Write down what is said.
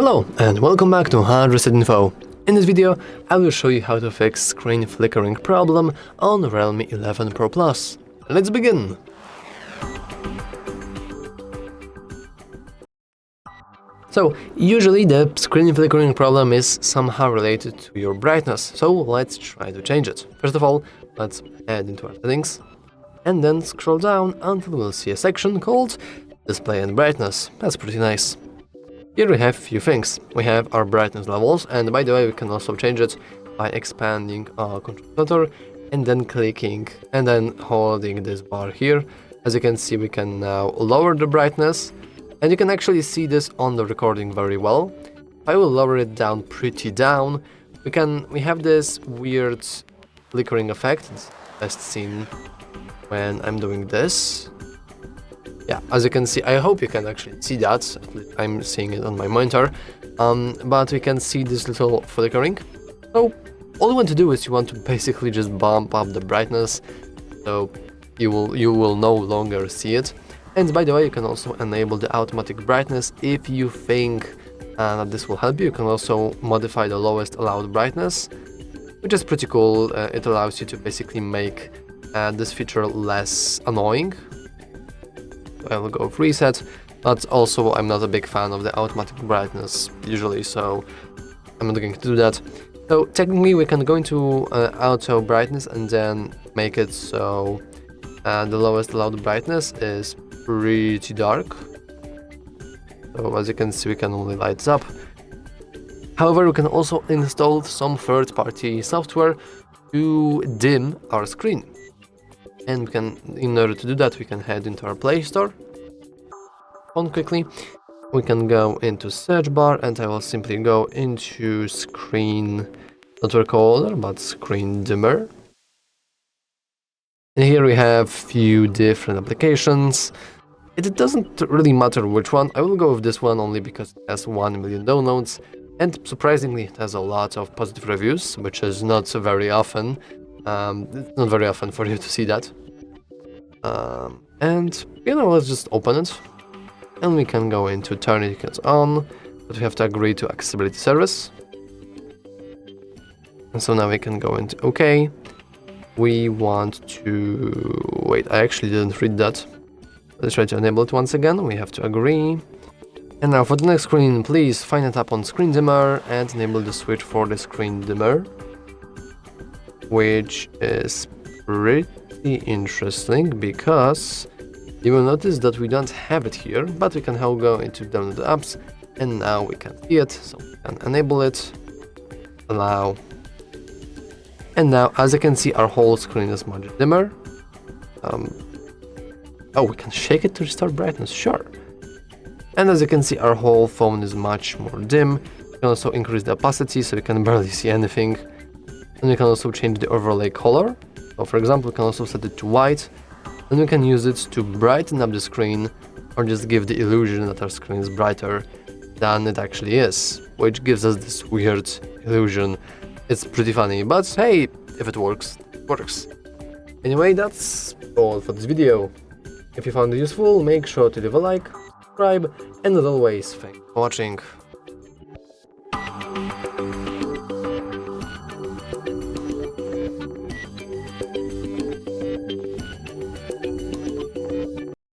Hello and welcome back to Hard Reset Info. In this video, I will show you how to fix screen flickering problem on REALME 11 Pro Plus. Let's begin! So, usually the screen flickering problem is somehow related to your brightness, so let's try to change it. First of all, let's head into our settings, and then scroll down until we'll see a section called Display and Brightness. That's pretty nice. Here we have a few things. We have our brightness levels, and by the way, we can also change it by expanding our control center and then clicking and then holding this bar here. As you can see, we can now lower the brightness, and you can actually see this on the recording very well. If I will lower it down pretty down, we have this weird flickering effect. It's best seen when I'm doing this. Yeah, as you can see, I hope you can actually see that. I'm seeing it on my monitor, but we can see this little flickering. So all you want to do is you want to basically just bump up the brightness, so you will no longer see it. And by the way, you can also enable the automatic brightness if you think that this will help you. You can also modify the lowest allowed brightness, which is pretty cool. It allows you to basically make this feature less annoying. I'll go with reset, but also I'm not a big fan of the automatic brightness usually, so I'm not going to do that. So technically we can go into auto brightness and then make it so the lowest allowed brightness is pretty dark. So as you can see, we can only light up. However, we can also install some third-party software to dim our screen. And we can, in order to do that, we can head into our Play Store. Quickly, we can go into search bar, and I will simply go into screen, not recorder, but screen dimmer. And here we have few different applications. It doesn't really matter which one. I will go with this one only because it has 1 million downloads, and surprisingly, it has a lot of positive reviews, which is not very often. It's not very often for you to see that. And let's just open it, and we can go into turn it on, but we have to agree to accessibility service. And so now we can go into OK. We want to wait. I actually didn't read that. Let's try to enable it once again. We have to agree. And now for the next screen, please find a tab on screen dimmer and enable the switch for the screen dimmer, which is pretty interesting because you will notice that we don't have it here, but we can now go into download the apps, and now we can see it, so we can enable it, allow, and now as you can see, our whole screen is much dimmer. Oh, we can shake it to restore brightness, sure. And as you can see, our whole phone is much more dim. We can also increase the opacity so we can barely see anything. And we can also change the overlay color. So for example, we can also set it to white, and we can use it to brighten up the screen or just give the illusion that our screen is brighter than it actually is, which gives us this weird illusion. It's pretty funny, but hey, if it works, it works. Anyway, that's all for this video. If you found it useful, make sure to leave a like, subscribe, and as always, thanks for watching.